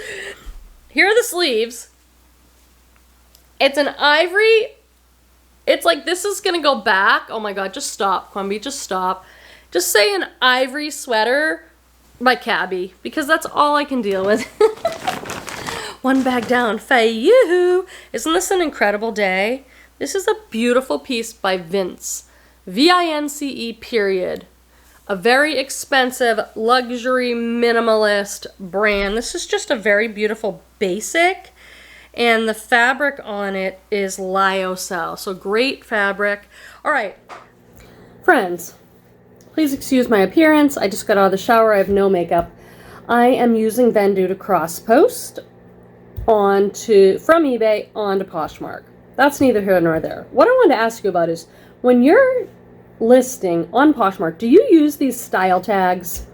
Here are the sleeves. It's an ivory. It's like this is gonna go back. Oh my god, just stop, Quenby, just stop. Just say an ivory sweater by Cabi, because that's all I can deal with. One bag down for you. Isn't this an incredible day? This is a beautiful piece by Vince. V-I-N-C-E period. A very expensive luxury minimalist brand. This is just a very beautiful basic, and the fabric on it is lyocell, so great fabric. All right, friends, please excuse my appearance. I just got out of the shower. I have no makeup. I am using Vendu to cross post from eBay onto Poshmark. That's neither here nor there. What I wanted to ask you about is, when you're listing on Poshmark, do you use these style tags?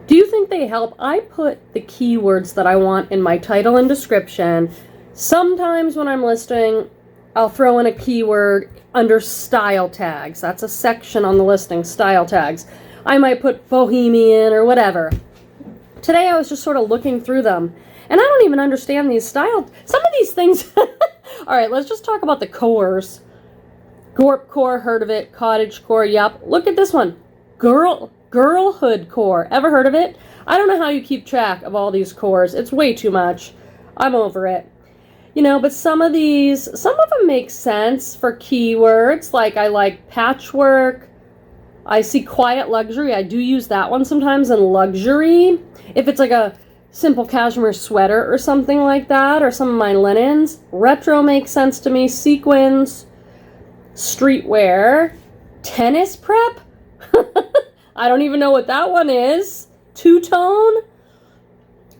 Do you think they help? I put the keywords that I want in my title and description. Sometimes when I'm listing, I'll throw in a keyword under style tags. That's a section on the listing, style tags. I might put bohemian or whatever. Today I was just sort of looking through them, and I don't even understand these some of these things. All right, let's just talk about the cores. Gorp core, heard of it. Cottage core, yep. Look at this one. Girlhood core. Ever heard of it? I don't know how you keep track of all these cores. It's way too much. I'm over it. You know, but some of them make sense for keywords. Like, I like patchwork. I see quiet luxury. I do use that one sometimes in luxury. If it's like a simple cashmere sweater or something like that, or some of my linens. Retro makes sense to me. Sequins. Streetwear. Tennis prep. I don't even know what that one is. Two-tone.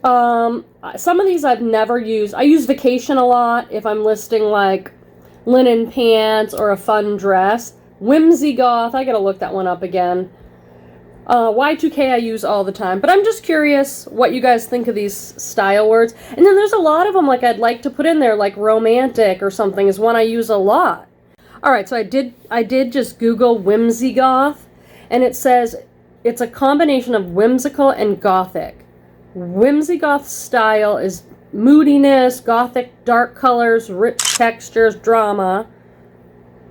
Some of these I've never used. I use vacation a lot if I'm listing like linen pants or a fun dress. Whimsy goth, I gotta look that one up again. Y2K I use all the time, but I'm just curious what you guys think of these style words. And then there's a lot of them like I'd like to put in there, like romantic or something is one I use a lot. All right, so I did just Google whimsy goth, and it says it's a combination of whimsical and gothic. Whimsy goth style is moodiness, gothic, dark colors, rich textures, drama,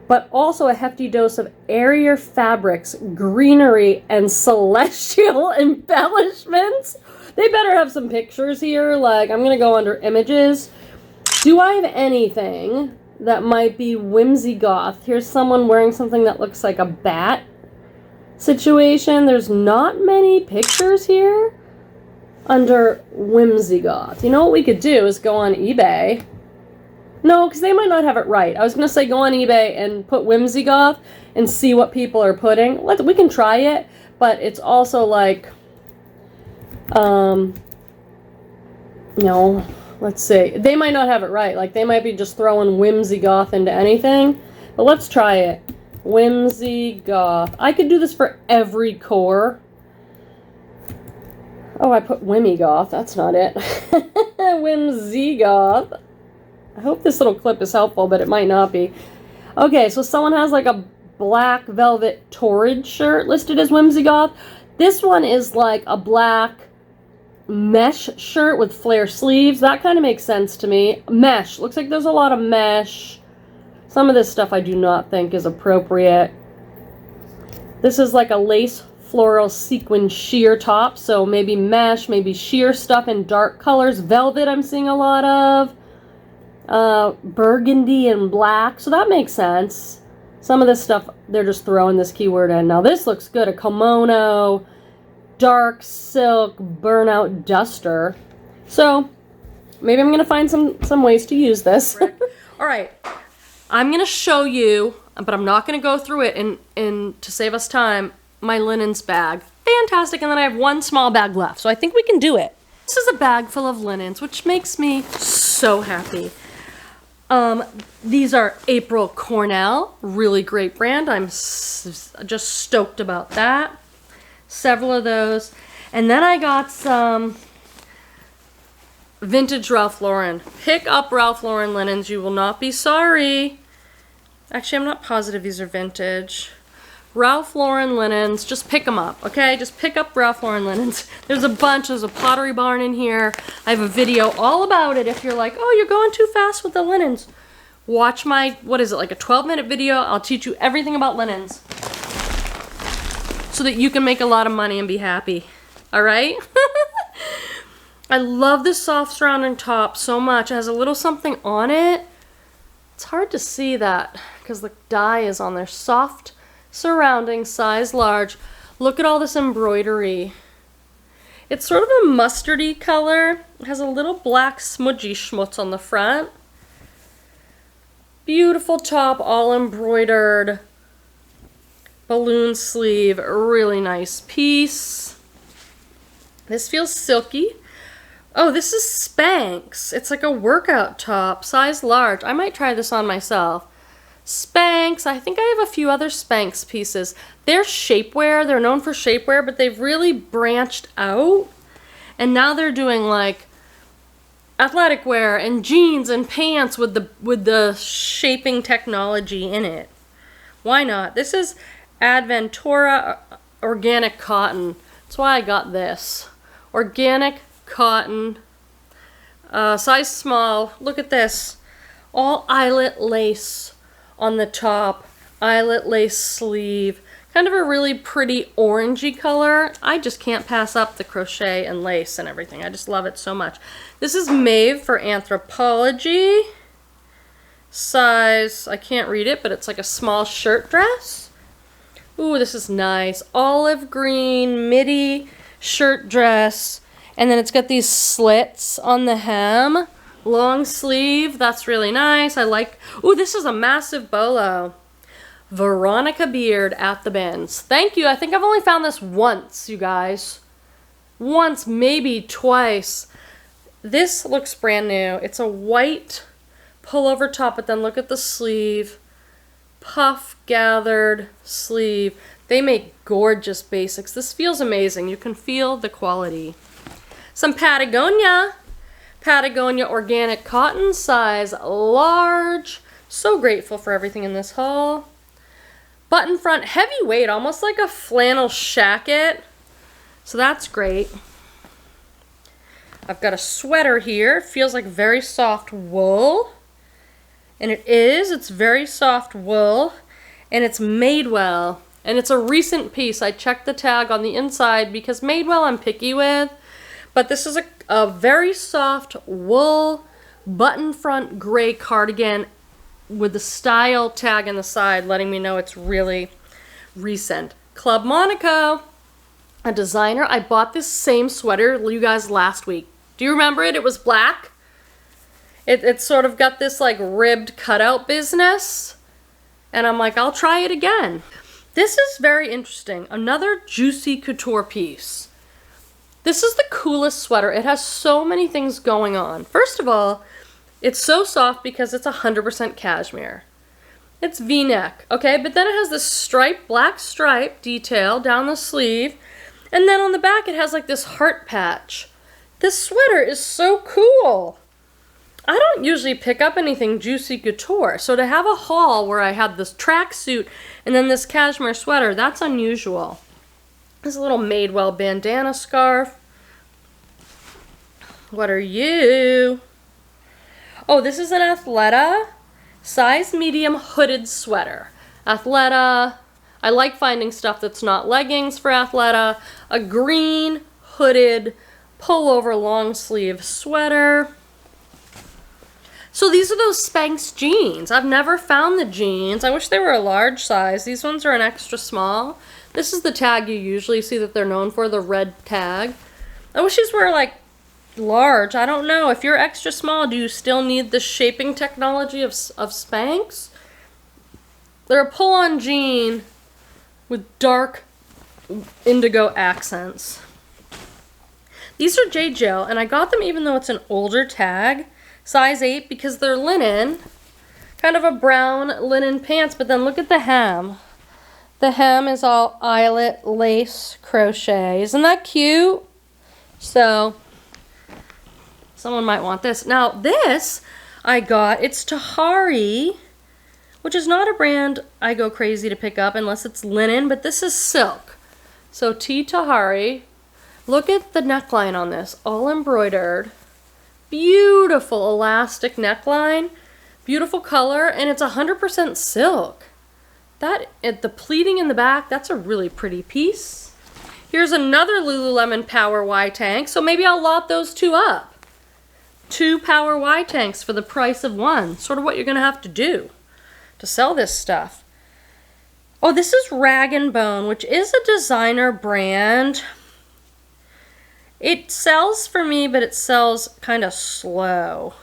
but also a hefty dose of airier fabrics, greenery, and celestial embellishments. They better have some pictures here. Like, I'm going to go under images. Do I have anything that might be whimsy goth? Here's someone wearing something that looks like a bat situation. There's not many pictures here under whimsy goth. You know what we could do is go on eBay. No, because they might not have it right. I was going to say go on eBay and put whimsy goth and see what people are putting. We can try it, but it's also like, no, let's see. They might not have it right. Like, they might be just throwing whimsy goth into anything. But let's try it. Whimsy goth. I could do this for every core. Oh, I put Whimmy goth. That's not it. Whimsy goth. I hope this little clip is helpful, but it might not be. Okay, so someone has like a black velvet torrid shirt listed as whimsy goth. This one is like a black mesh shirt with flare sleeves. That kind of makes sense to me. Mesh. Looks like there's a lot of mesh. Some of this stuff I do not think is appropriate. This is like a lace floral sequin sheer top. So maybe mesh, maybe sheer stuff in dark colors. Velvet I'm seeing a lot of. Burgundy and black. So that makes sense. Some of this stuff, they're just throwing this keyword in. Now this looks good. A kimono, dark silk, burnout duster. So maybe I'm going to find some ways to use this. All right. I'm going to show you, but I'm not going to go through it in to save us time, my linens bag. Fantastic. And then I have one small bag left. So I think we can do it. This is a bag full of linens, which makes me so happy. These are April Cornell, really great brand. I'm just stoked about that. Several of those. And then I got some vintage Ralph Lauren. Pick up Ralph Lauren linens. You will not be sorry. Actually, I'm not positive these are vintage. Ralph Lauren linens, just pick them up, okay? Just pick up Ralph Lauren linens. There's a bunch. There's a Pottery Barn in here. I have a video all about it if you're like, oh, you're going too fast with the linens. Watch my, what is it, like a 12-minute video. I'll teach you everything about linens so that you can make a lot of money and be happy. all right? I love this soft surrounding top so much. It has a little something on it. It's hard to see that because the dye is on there. Soft surrounding, size large. Look at all this embroidery. It's sort of a mustardy color. It has a little black smudgy schmutz on the front. Beautiful top, all embroidered. Balloon sleeve, really nice piece. This feels silky. Oh, this is Spanx. It's like a workout top, size large. I might try this on myself. Spanx, I think I have a few other Spanx pieces. They're shapewear, they're known for shapewear, but they've really branched out. And now they're doing like athletic wear and jeans and pants with the shaping technology in it. Why not? This is Adventura organic cotton. That's why I got this. Organic cotton, size small. Look at this. All eyelet lace on the top. Eyelet lace sleeve. Kind of a really pretty orangey color. I just can't pass up the crochet and lace and everything. I just love it so much. This is Maeve for Anthropology. Size, I can't read it, but it's like a small shirt dress. Ooh, this is nice. Olive green midi shirt dress. And then it's got these slits on the hem. Long sleeve, that's really nice. I like, ooh, this is a massive bolo. Veronica Beard at the bins. Thank you. I think I've only found this once, you guys. Once, maybe twice. This looks brand new. It's a white pullover top, but then look at the sleeve. Puff gathered sleeve. They make gorgeous basics. This feels amazing. You can feel the quality. Some Patagonia. Patagonia organic cotton, size large. So grateful for everything in this haul. Button front, heavyweight, almost like a flannel shacket. So that's great. I've got a sweater here. It feels like very soft wool. And it is. It's very soft wool. And it's Madewell. And it's a recent piece. I checked the tag on the inside because Madewell I'm picky with. But this is a very soft wool button front gray cardigan with the style tag on the side letting me know it's really recent. Club Monaco, a designer. I bought this same sweater, you guys, last week. Do you remember it? It was black. It sort of got this like ribbed cutout business. And I'm like, I'll try it again. This is very interesting. Another juicy couture piece. This is the coolest sweater. It has so many things going on. First of all, it's so soft because it's 100% cashmere. It's V-neck, okay? But then it has this stripe, black stripe detail down the sleeve. And then on the back it has like this heart patch. This sweater is so cool. I don't usually pick up anything juicy couture. So to have a haul where I had this tracksuit and then this cashmere sweater, that's unusual. This little Madewell bandana scarf. What are you? Oh, this is an Athleta size medium hooded sweater. Athleta. I like finding stuff that's not leggings for Athleta. A green hooded pullover long sleeve sweater. So these are those Spanx jeans. I've never found the jeans. I wish they were a large size. These ones are an extra small. This is the tag you usually see that they're known for, the red tag. I wish these were like large. I don't know. If you're extra small, do you still need the shaping technology of Spanx? They're a pull-on jean with dark indigo accents. These are J. Jill, and I got them even though it's an older tag, size 8, because they're linen. Kind of a brown linen pants, but then look at the hem. The hem is all eyelet lace crochet. Isn't that cute? So, someone might want this. Now, this I got, it's Tahari, which is not a brand I go crazy to pick up unless it's linen, but this is silk. So, Tahari. Look at the neckline on this, all embroidered. Beautiful elastic neckline. Beautiful color, and it's 100% silk. The pleating in the back, that's a really pretty piece. Here's another Lululemon Power Y tank, so maybe I'll lot those two up. 2 Power Y tanks for the price of one. Sort of what you're gonna have to do to sell this stuff. Oh, this is Rag & Bone, which is a designer brand. It sells for me, but it sells kind of slow.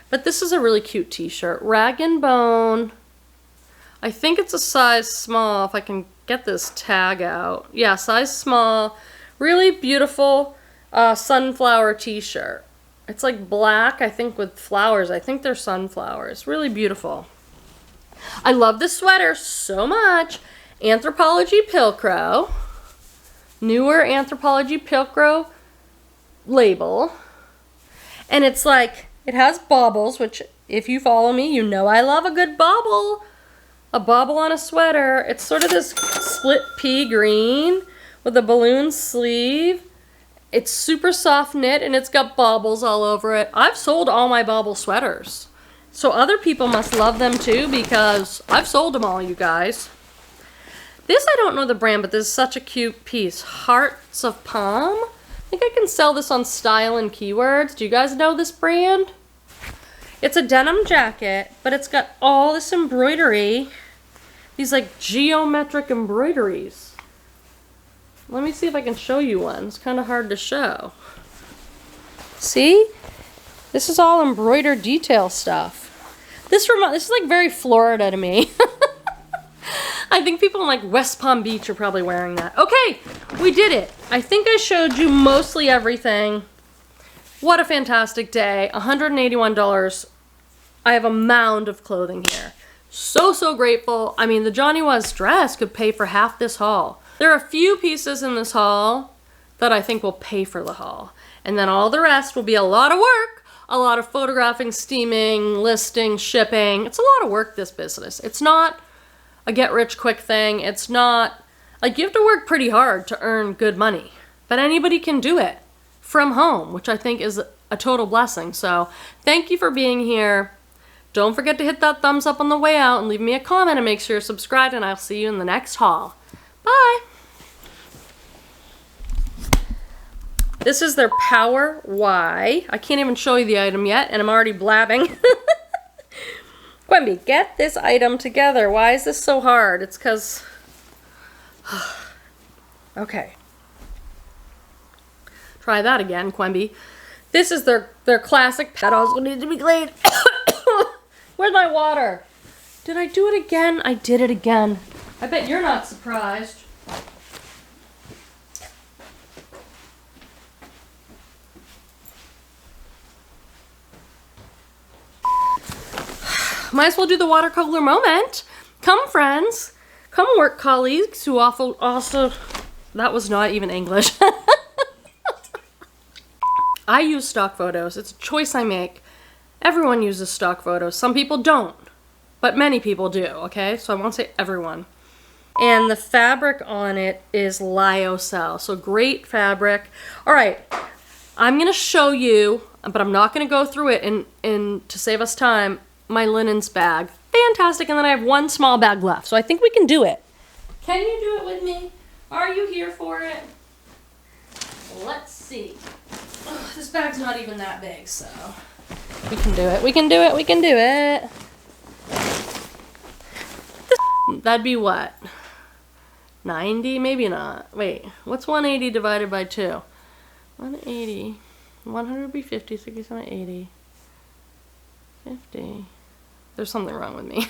But this is a really cute t-shirt. Rag & Bone. I think it's a size small, if I can get this tag out. Yeah, size small. Really beautiful sunflower t-shirt. It's like black, I think, with flowers. I think they're sunflowers. Really beautiful. I love this sweater so much. Anthropologie Pilcrow. Newer Anthropologie Pilcrow label. And it's like, it has baubles, which if you follow me, you know I love a good bauble. A bauble on a sweater. It's sort of this split pea green with a balloon sleeve. It's super soft knit and it's got baubles all over it. I've sold all my bauble sweaters. So other people must love them too because I've sold them all, you guys. This, I don't know the brand, but this is such a cute piece. Hearts of Palm. I think I can sell this on Style and Keywords. Do you guys know this brand? It's a denim jacket, but it's got all this embroidery. These like geometric embroideries. Let me see if I can show you one. It's kind of hard to show. See? This is all embroidered detail stuff. This is like very Florida to me. I think people in like West Palm Beach are probably wearing that. Okay, we did it. I think I showed you mostly everything. What a fantastic day. $181. I have a mound of clothing here. So grateful. I mean, the Johnny Was dress could pay for half this haul. There are a few pieces in this haul that I think will pay for the haul. And then all the rest will be a lot of work. A lot of photographing, steaming, listing, shipping. It's a lot of work, this business. It's not a get-rich-quick thing. It's not... Like, you have to work pretty hard to earn good money. But anybody can do it from home, which I think is a total blessing. So, thank you for being here. Don't forget to hit that thumbs up on the way out and leave me a comment and make sure you're subscribed, and I'll see you in the next haul. Bye! This is their Power Y. I can't even show you the item yet, and I'm already blabbing. Quenby, get this item together. Why is this so hard? It's because... Okay. Try that again, Quenby. This is their classic... That also needs to be cleaned. Where's my water? Did I do it again? I did it again. I bet you're not surprised. Might as well do the watercolor moment. Come, friends. Come, work colleagues who also... That was not even English. I use stock photos. It's a choice I make. Everyone uses stock photos. Some people don't, but many people do, okay? So I won't say everyone. And the fabric on it is lyocell, so great fabric. All right, I'm gonna show you, but I'm not gonna go through it in to save us time, my linens bag. Fantastic, and then I have one small bag left, so I think we can do it. Can you do it with me? Are you here for it? Let's see. Oh, this bag's not even that big, so we can do it, we can do it, we can do it. That'd be what? 90? Maybe not. Wait, what's 180 divided by 2? 180. 100 would be 50, 67, 80. 50. There's something wrong with me.